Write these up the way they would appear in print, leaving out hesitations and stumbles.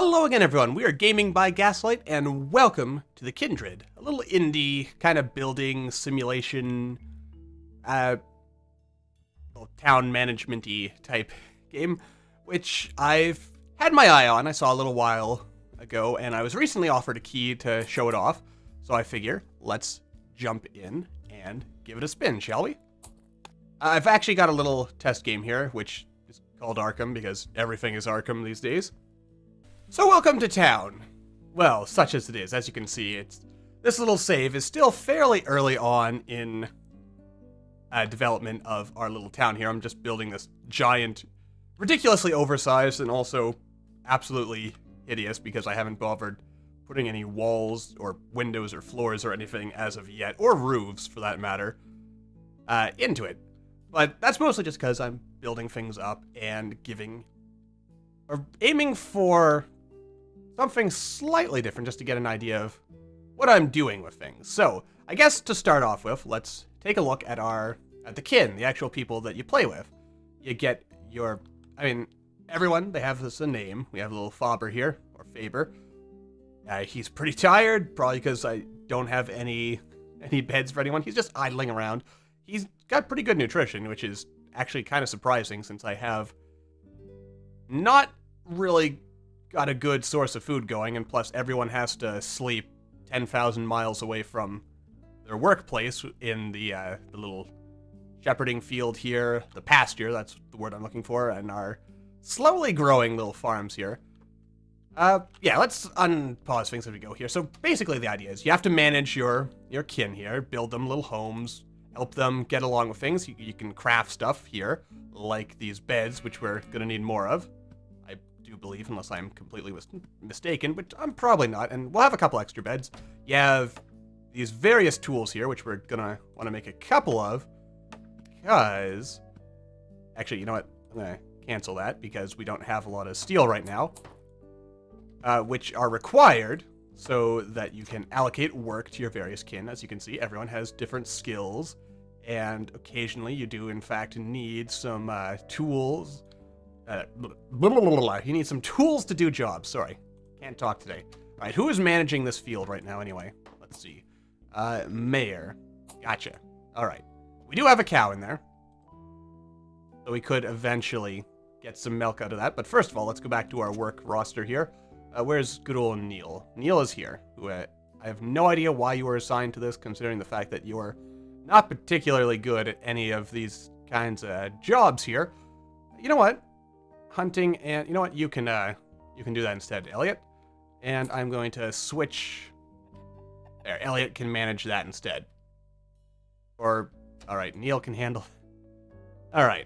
Hello again, everyone. We are Gaming by Gaslight, and welcome to The Kindred, a little indie kind of building simulation, town management-y type game, which I've had my eye on. I saw a little while ago, and I was recently offered a key to show it off, so I figure let's jump in and give it a spin, shall we? I've actually got a little test game here, which is called Arkham because everything is Arkham these days. So welcome to town. Well, such as it is. As you can see, this little save is still fairly early on in development of our little town here. I'm just building this giant, ridiculously oversized and also absolutely hideous because I haven't bothered putting any walls or windows or floors or anything as of yet, or roofs for that matter, into it. But that's mostly just because I'm building things up and aiming for something slightly different just to get an idea of what I'm doing with things. So, I guess to start off with, let's take a look at the kin, the actual people that you play with. You get everyone, they have a name. We have a little Faber here, or Faber. He's pretty tired, probably because I don't have any beds for anyone. He's just idling around. He's got pretty good nutrition, which is actually kind of surprising since I have not really got a good source of food going, and plus everyone has to sleep 10,000 miles away from their workplace in the little shepherding field here, the pasture, that's the word I'm looking for, and our slowly growing little farms here. Yeah, let's unpause things as we go here. So basically the idea is you have to manage your kin here, build them little homes, help them get along with things. You can craft stuff here, like these beds, which we're going to need more of. I do believe, unless I'm completely mistaken, but I'm probably not, and we'll have a couple extra beds. You have these various tools here, which we're going to want to make a couple of, because... Actually, you know what? I'm going to cancel that, because we don't have a lot of steel right now, which are required so that you can allocate work to your various kin. As you can see, everyone has different skills, and occasionally you do, in fact, need some tools. You need some tools to do jobs. Sorry, can't talk today. All right, who is managing this field right now anyway? Let's see. Mayor. Gotcha. All right. We do have a cow in there, so we could eventually get some milk out of that. But first of all, let's go back to our work roster here. Where's good old Neil? Neil is here, who I have no idea why you were assigned to this, considering the fact that you're not particularly good at any of these kinds of jobs here. You know what? Hunting, and you know what? You can do that instead, Elliot. And I'm going to switch. There, Elliot can manage that instead. Or, all right, Neil can handle. All right.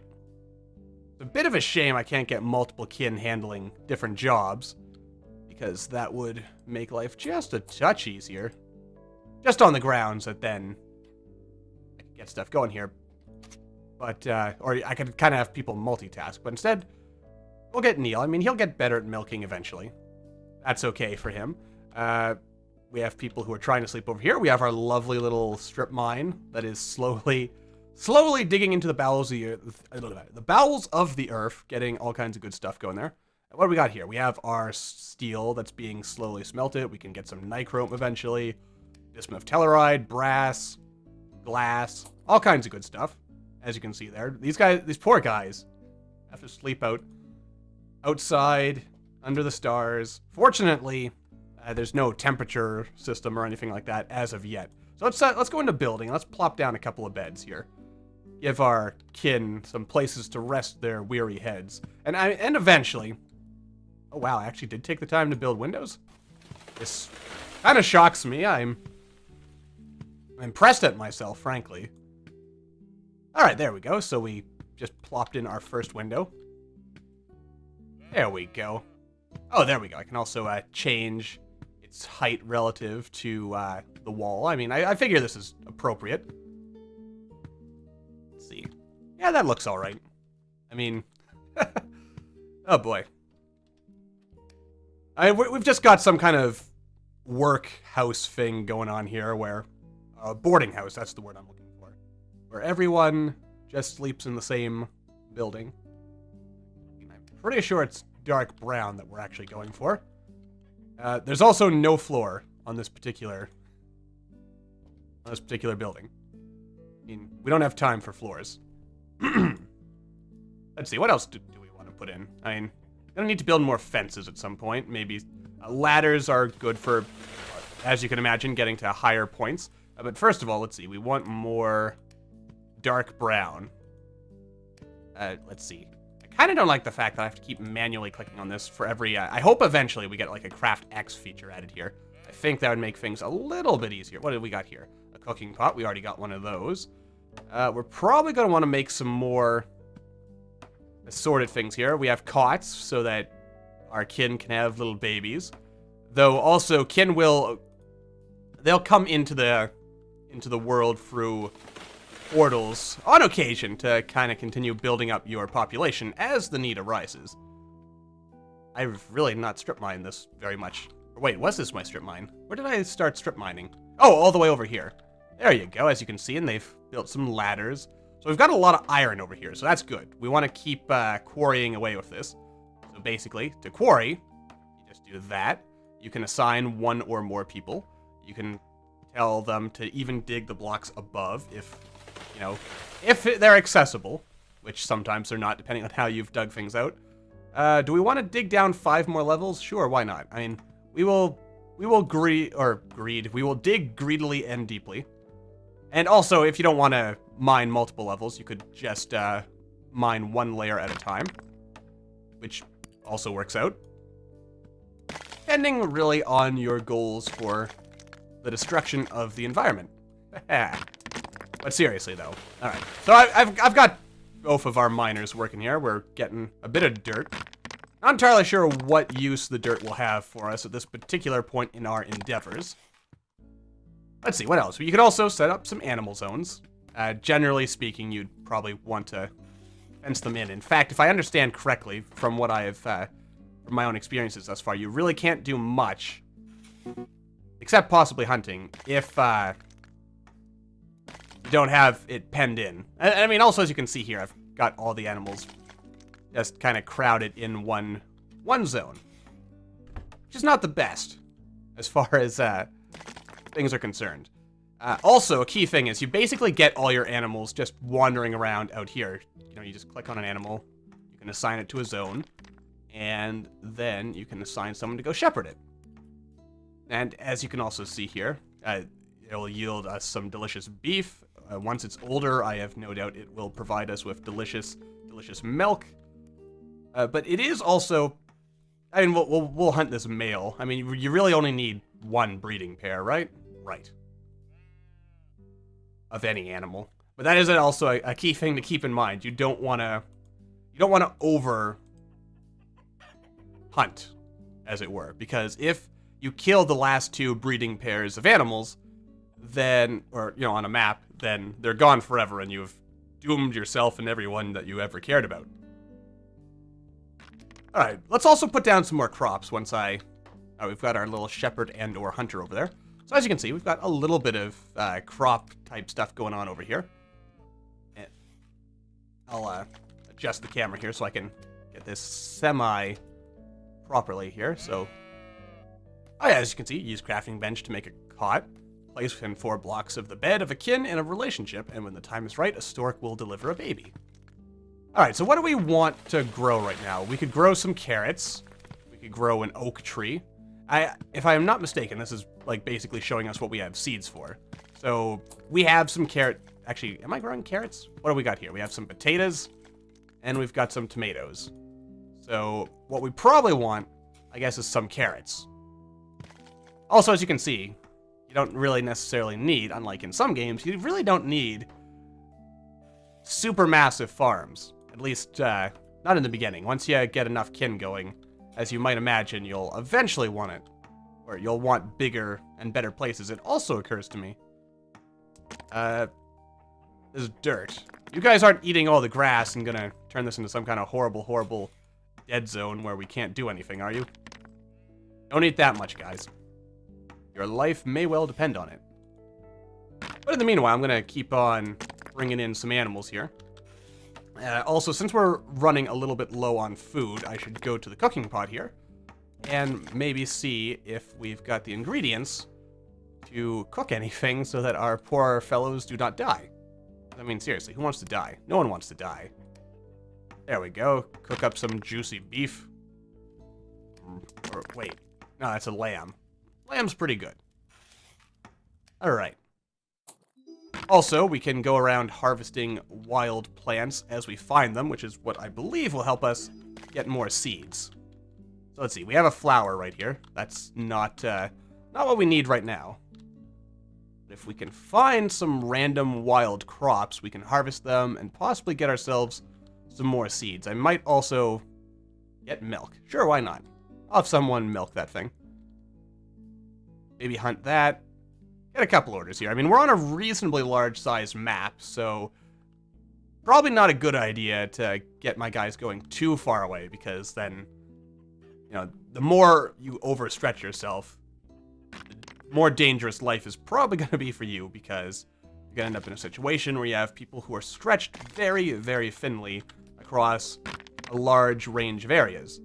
It's a bit of a shame I can't get multiple kin handling different jobs, because that would make life just a touch easier. Just on the grounds that then I could get stuff going here. But, or I could kind of have people multitask, but instead, we'll get Neil. I mean, he'll get better at milking eventually. That's okay for him. We have people who are trying to sleep over here. We have our lovely little strip mine that is slowly digging into the bowels of the earth, getting all kinds of good stuff going there. What do we got here? We have our steel that's being slowly smelted. We can get some nichrome eventually. Bismuth telluride, brass, glass, all kinds of good stuff. As you can see there. These poor guys, have to sleep outside, under the stars. Fortunately, there's no temperature system or anything like that as of yet. So let's go into building. Let's plop down a couple of beds here. Give our kin some places to rest their weary heads. And eventually... Oh wow, I actually did take the time to build windows. This kind of shocks me. I'm impressed at myself, frankly. Alright, there we go. So we just plopped in our first window. There we go. Oh, there we go. I can also change its height relative to the wall. I mean, I figure this is appropriate. Let's see. Yeah, that looks alright. I mean... oh boy. We've just got some kind of work house thing going on here where... boarding house, that's the word I'm looking for. Where everyone just sleeps in the same building. I'm pretty sure it's dark brown that we're actually going for. There's also no floor on this particular building. I mean, we don't have time for floors. Let's see, what else do we want to put in? I mean, gonna need to build more fences at some point. Maybe ladders are good for, as you can imagine, getting to higher points. But first of all, let's see, we want more dark brown. Let's see. I kind of don't like the fact that I have to keep manually clicking on this for every... I hope eventually we get like a Craft X feature added here. I think that would make things a little bit easier. What did we got here? A cooking pot. We already got one of those. We're probably going to want to make some more assorted things here. We have cots so that our kin can have little babies. Though also kin will... They'll come into the world through portals on occasion to kind of continue building up your population as the need arises. I've really not strip mined this very much. Wait, was this my strip mine? Where did I start strip mining? Oh, all the way over here. There you go, as you can see, and they've built some ladders. So we've got a lot of iron over here, so that's good. We want to keep quarrying away with this. So basically, to quarry, you just do that. You can assign one or more people. You can tell them to even dig the blocks above if, you know, if they're accessible, which sometimes they're not, depending on how you've dug things out. Do we want to dig down 5 more levels? Sure, why not? I mean, we will dig greedily and deeply. And also, if you don't want to mine multiple levels, you could just mine one layer at a time, which also works out. Depending really on your goals for the destruction of the environment. But seriously, though. All right. So I've got both of our miners working here. We're getting a bit of dirt. Not entirely sure what use the dirt will have for us at this particular point in our endeavors. Let's see, what else? You could also set up some animal zones. Generally speaking, you'd probably want to fence them in. In fact, if I understand correctly from what I have, from my own experiences thus far, you really can't do much, except possibly hunting, if you don't have it penned in. I mean, also, as you can see here, I've got all the animals just kind of crowded in one zone, which is not the best as far as things are concerned. Also, a key thing is you basically get all your animals just wandering around out here. You know, you just click on an animal, you can assign it to a zone, and then you can assign someone to go shepherd it. And as you can also see here, it'll yield us some delicious beef. Once it's older, I have no doubt it will provide us with delicious milk. But it is also, I mean, we'll hunt this male. I mean, you really only need one breeding pair, right? Right. Of any animal. But that is also a key thing to keep in mind. You don't want to over hunt, as it were, because if you kill the last 2 breeding pairs of animals, then, or, you know, on a map, then they're gone forever and you've doomed yourself and everyone that you ever cared about. Alright, let's also put down some more crops once we've got our little shepherd and or hunter over there. So as you can see, we've got a little bit of crop type stuff going on over here. And I'll adjust the camera here so I can get this semi properly here. So, oh yeah, as you can see, use crafting bench to make a cot. Place within 4 blocks of the bed of a kin in a relationship, and when the time is right, a stork will deliver a baby. Alright, so what do we want to grow right now? We could grow some carrots. We could grow an oak tree. If I am not mistaken, this is like basically showing us what we have seeds for. So we have some carrot. Actually, am I growing carrots? What do we got here? We have some potatoes, and we've got some tomatoes. So what we probably want, I guess, is some carrots. Also, as you can see, you don't really necessarily need, unlike in some games, you really don't need super massive farms. At least, not in the beginning. Once you get enough kin going, as you might imagine, you'll eventually want it. Or you'll want bigger and better places. It also occurs to me, this is dirt. You guys aren't eating all the grass and gonna turn this into some kind of horrible dead zone where we can't do anything, are you? Don't eat that much, guys. Your life may well depend on it. But in the meanwhile, I'm gonna keep on bringing in some animals here. Also, since we're running a little bit low on food, I should go to the cooking pot here. and maybe see if we've got the ingredients to cook anything so that our poor fellows do not die. I mean, seriously, who wants to die? No one wants to die. There we go. Cook up some juicy beef. Or, wait. No, that's a lamb. Lamb's pretty good. Alright. Also, we can go around harvesting wild plants as we find them, which is what I believe will help us get more seeds. So let's see. We have a flower right here. That's not what we need right now. But if we can find some random wild crops, we can harvest them and possibly get ourselves some more seeds. I might also get milk. Sure, why not? I'll have someone milk that thing. Maybe hunt that. Get a couple orders here. I mean, we're on a reasonably large-sized map, so probably not a good idea to get my guys going too far away, because then, you know, the more you overstretch yourself, the more dangerous life is probably going to be for you, because you're going to end up in a situation where you have people who are stretched very, very thinly across a large range of areas.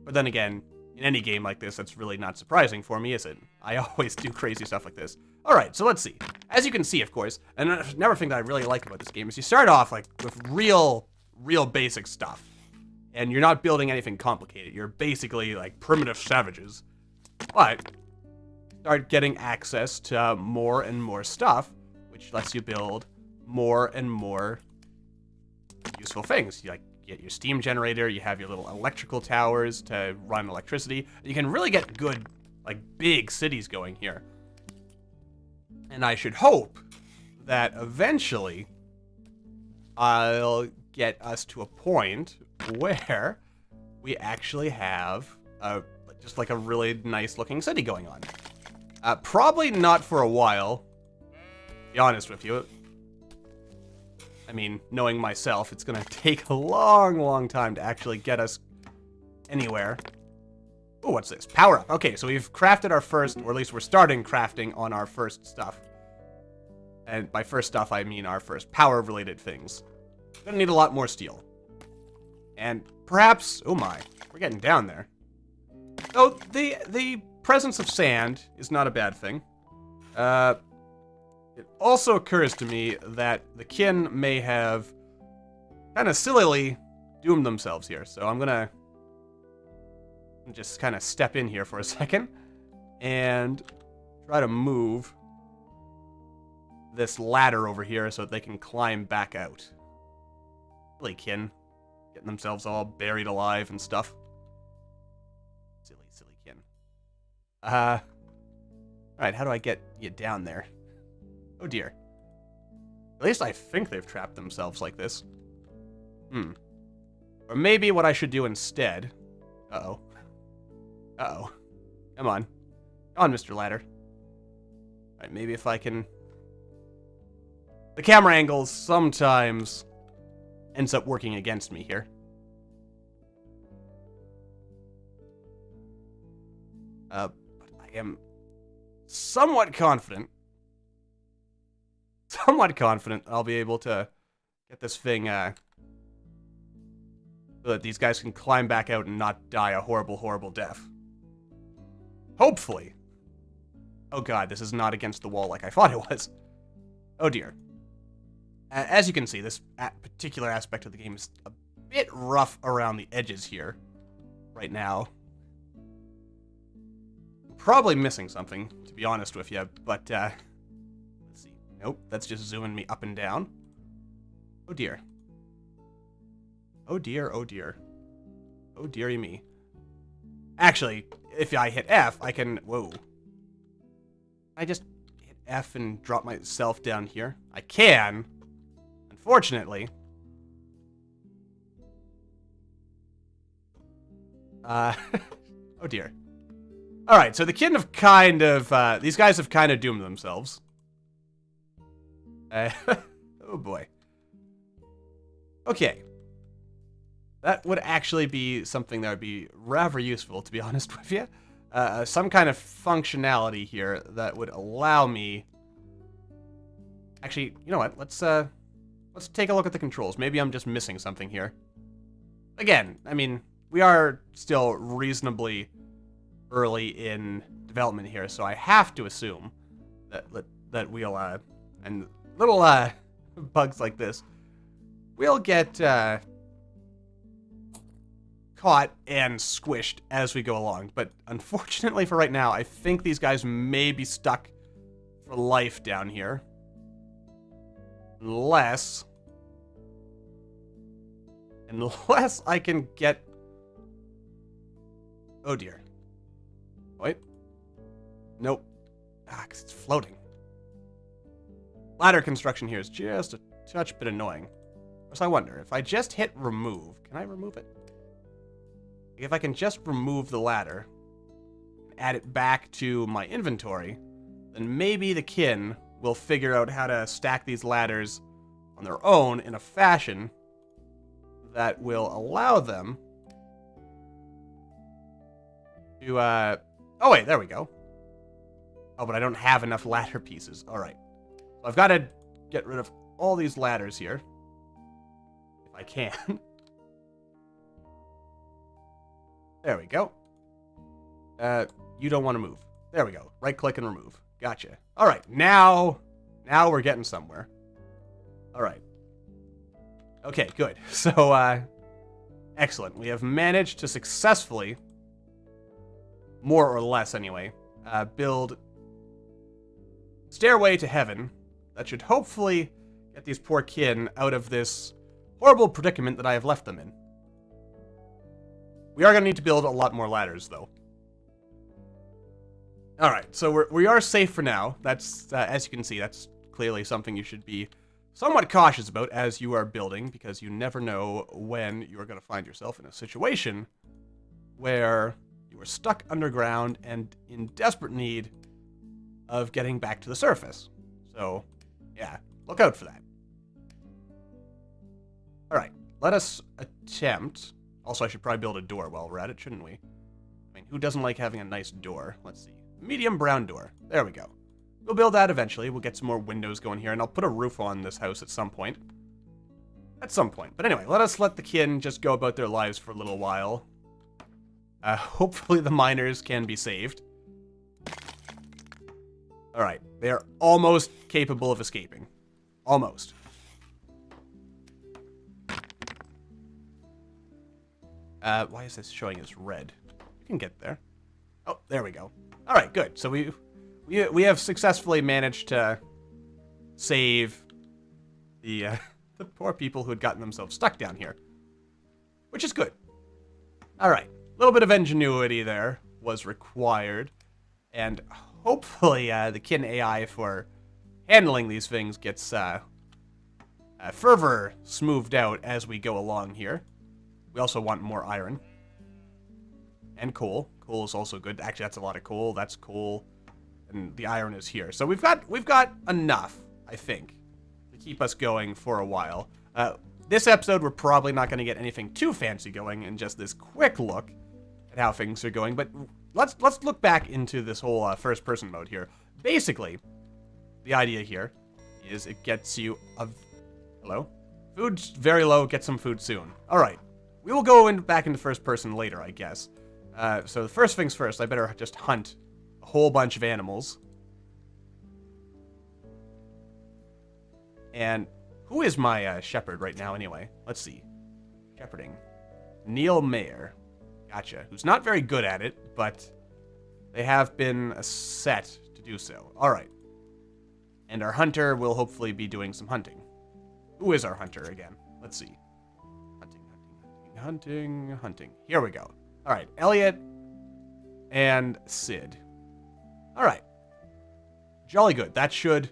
But then again, in any game like this, that's really not surprising for me, is it? I always do crazy stuff like this. Alright, so let's see. As you can see, of course, and another thing that I really like about this game is you start off like with real basic stuff. And you're not building anything complicated. You're basically like primitive savages. But start getting access to more and more stuff, which lets you build more and more useful things. You get your steam generator, you have your little electrical towers to run electricity. You can really get good, like, big cities going here. And I should hope that eventually I'll get us to a point where we actually have just like a really nice looking city going on. Probably not for a while, to be honest with you. I mean, knowing myself, it's gonna take a long time to actually get us anywhere. Oh, what's this? Power up. Okay, so we've crafted our first, or at least we're starting crafting on our first stuff. And by first stuff, I mean our first power-related things. Gonna need a lot more steel. And perhaps, oh my, we're getting down there. Oh, the presence of sand is not a bad thing. It also occurs to me that the kin may have kind of sillily doomed themselves here. So I'm gonna just kind of step in here for a second and try to move this ladder over here so that they can climb back out. Silly kin. Getting themselves all buried alive and stuff. Silly kin. Alright, how do I get you down there? Oh dear. At least I think they've trapped themselves like this. Or maybe what I should do instead... Uh-oh. Uh-oh. Come on. Come on, Mr. Ladder. Alright, maybe if I can... The camera angles sometimes ends up working against me here. But I am somewhat confident I'll be able to get this thing, so that these guys can climb back out and not die a horrible death. Hopefully. Oh god, this is not against the wall like I thought it was. Oh dear. As you can see, this particular aspect of the game is a bit rough around the edges here, right now. Probably missing something, to be honest with you, but, let's see. Nope, that's just zooming me up and down. Oh dear. Oh dear, oh dear. Oh dearie me. Actually, if I hit F, I can... Whoa. I just hit F and drop myself down here. I can. Unfortunately. Oh dear. Alright, so the kin have kind of... these guys have kind of doomed themselves. Oh boy. Okay. That would actually be something that would be rather useful, to be honest with you. Some kind of functionality here that would allow me... Actually, you know what? Let's take a look at the controls. Maybe I'm just missing something here. Again, I mean, we are still reasonably early in development here, so I have to assume that we'll and little bugs like this, we'll get caught and squished as we go along. But unfortunately for right now, I think these guys may be stuck for life down here, unless I can get... Oh dear. Wait. Nope. Ah, because it's floating. Ladder construction here is just a touch bit annoying. So I wonder, if I just hit remove, can I remove it? If I can just remove the ladder, and add it back to my inventory, then maybe the kin will figure out how to stack these ladders on their own in a fashion that will allow them to, oh wait, there we go. Oh, but I don't have enough ladder pieces. Alright. So I've got to get rid of all these ladders here. If I can. There we go. You don't want to move. There we go. Right click and remove. Gotcha. Alright, now we're getting somewhere. Alright. Okay, good. So, excellent. We have managed to successfully, more or less anyway, build stairway to heaven that should hopefully get these poor kin out of this horrible predicament that I have left them in. We are going to need to build a lot more ladders, though. Alright, so we are safe for now. That's, as you can see, that's clearly something you should be somewhat cautious about as you are building, because you never know when you are going to find yourself in a situation where you are stuck underground and in desperate need of getting back to the surface. So, yeah, look out for that. Alright, let us attempt... Also, I should probably build a door while we're at it, shouldn't we? I mean, who doesn't like having a nice door? Let's see. Medium brown door. There we go. We'll build that eventually. We'll get some more windows going here, and I'll put a roof on this house at some point. At some point. But anyway, let the kin just go about their lives for a little while. Hopefully the miners can be saved. Alright, they are almost capable of escaping. Almost. Why is this showing as red? We can get there. Oh, there we go. Alright, good. So we have successfully managed to save the poor people who had gotten themselves stuck down here. Which is good. Alright, a little bit of ingenuity there was required. And hopefully the kin AI for handling these things gets further smoothed out as we go along here. We also want more iron. And coal. Coal is also good. Actually, that's a lot of coal. That's coal. And the iron is here. So we've got enough, I think, to keep us going for a while. This episode, we're probably not going to get anything too fancy going in just this quick look at how things are going. But let's look back into this whole first-person mode here. Basically, the idea here is it gets you a... Hello? Food's very low. Get some food soon. All right. We will go back into first person later, I guess. So the first things first, I better just hunt a whole bunch of animals. And who is my shepherd right now, anyway? Let's see. Shepherding. Neil Mayer. Gotcha. Who's not very good at it, but they have been set to do so. All right. And our hunter will hopefully be doing some hunting. Who is our hunter again? Let's see. Hunting. Here we go. All right, Elliot and Sid. All right. Jolly good. That should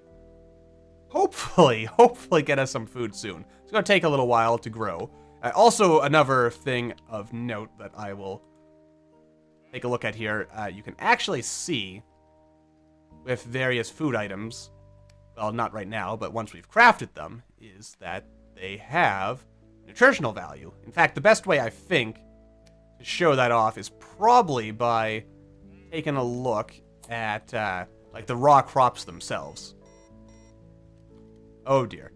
hopefully get us some food soon. It's going to take a little while to grow. Also, another thing of note that I will take a look at here, you can actually see with various food items, well, not right now, but once we've crafted them, is that they have nutritional value. In fact, the best way, I think, to show that off is probably by taking a look at, like, the raw crops themselves. Oh, dear.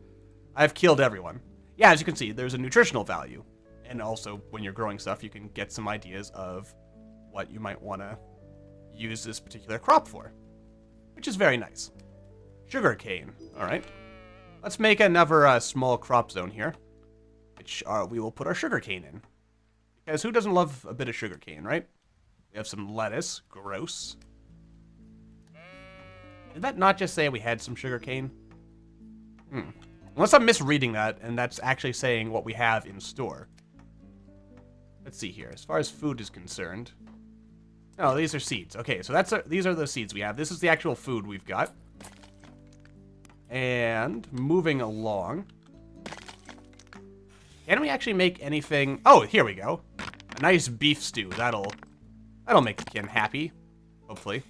I've killed everyone. Yeah, as you can see, there's a nutritional value. And also, when you're growing stuff, you can get some ideas of what you might want to use this particular crop for, which is very nice. Sugarcane. All right. Let's make another small crop zone here, which we will put our sugarcane in. Because who doesn't love a bit of sugarcane, right? We have some lettuce. Gross. Did that not just say we had some sugarcane? Unless I'm misreading that, and that's actually saying what we have in store. Let's see here. As far as food is concerned... Oh, these are seeds. Okay, so these are the seeds we have. This is the actual food we've got. And moving along... Can we actually make anything... Oh, here we go. A nice beef stew. That'll make the kin happy. Hopefully.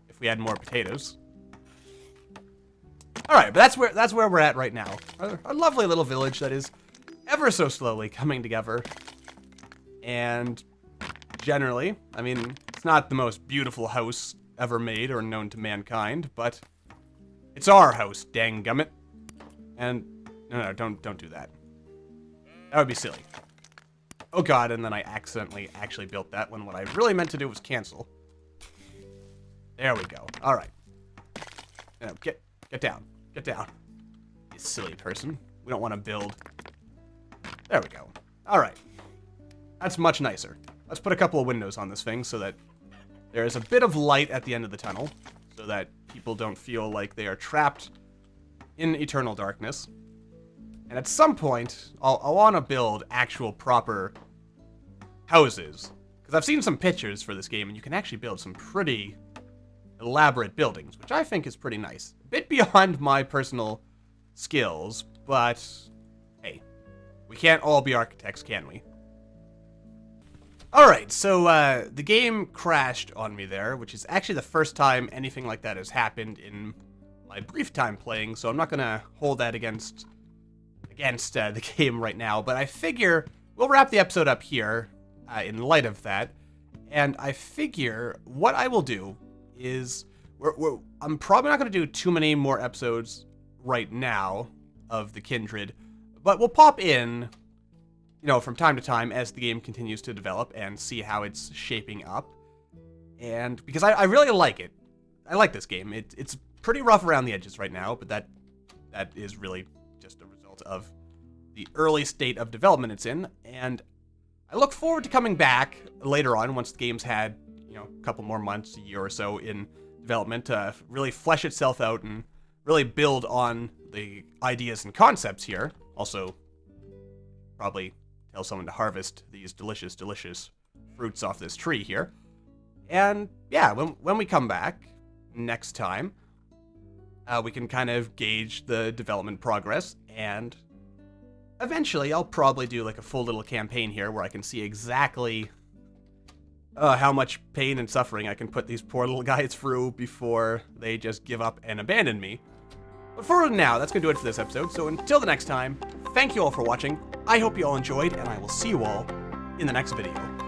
If we had more potatoes. Alright, but that's where we're at right now. A lovely little village that is ever so slowly coming together. And generally, I mean, it's not the most beautiful house ever made or known to mankind, but it's our house, dang gummit. And no, don't do that. That would be silly. Oh god, and then I accidentally actually built that when what I really meant to do was cancel. There we go. Alright. No, get down. Get down. You silly person. We don't want to build. There we go. Alright. That's much nicer. Let's put a couple of windows on this thing so that there is a bit of light at the end of the tunnel, so that people don't feel like they are trapped in eternal darkness. And at some point, I'll want to build actual proper houses. Because I've seen some pictures for this game, and you can actually build some pretty elaborate buildings, which I think is pretty nice. A bit beyond my personal skills, but hey, we can't all be architects, can we? Alright, so the game crashed on me there, which is actually the first time anything like that has happened in my brief time playing, so I'm not going to hold that against the game right now, but I figure we'll wrap the episode up here in light of that, and I figure what I will do is I'm probably not going to do too many more episodes right now of The Kindred, but we'll pop in, you know, from time to time as the game continues to develop and see how it's shaping up. And because I really like it. I like this game. It's pretty rough around the edges right now, but that is really just a result of the early state of development it's in. And I look forward to coming back later on once the game's had, you know, a couple more months, a year or so in development to really flesh itself out and really build on the ideas and concepts here. Also, probably tell someone to harvest these delicious, delicious fruits off this tree here. And yeah, when we come back next time, we can kind of gauge the development progress, and eventually I'll probably do like a full little campaign here where I can see exactly how much pain and suffering I can put these poor little guys through before they just give up and abandon me. But for now, that's going to do it for this episode, so until the next time, thank you all for watching, I hope you all enjoyed, and I will see you all in the next video.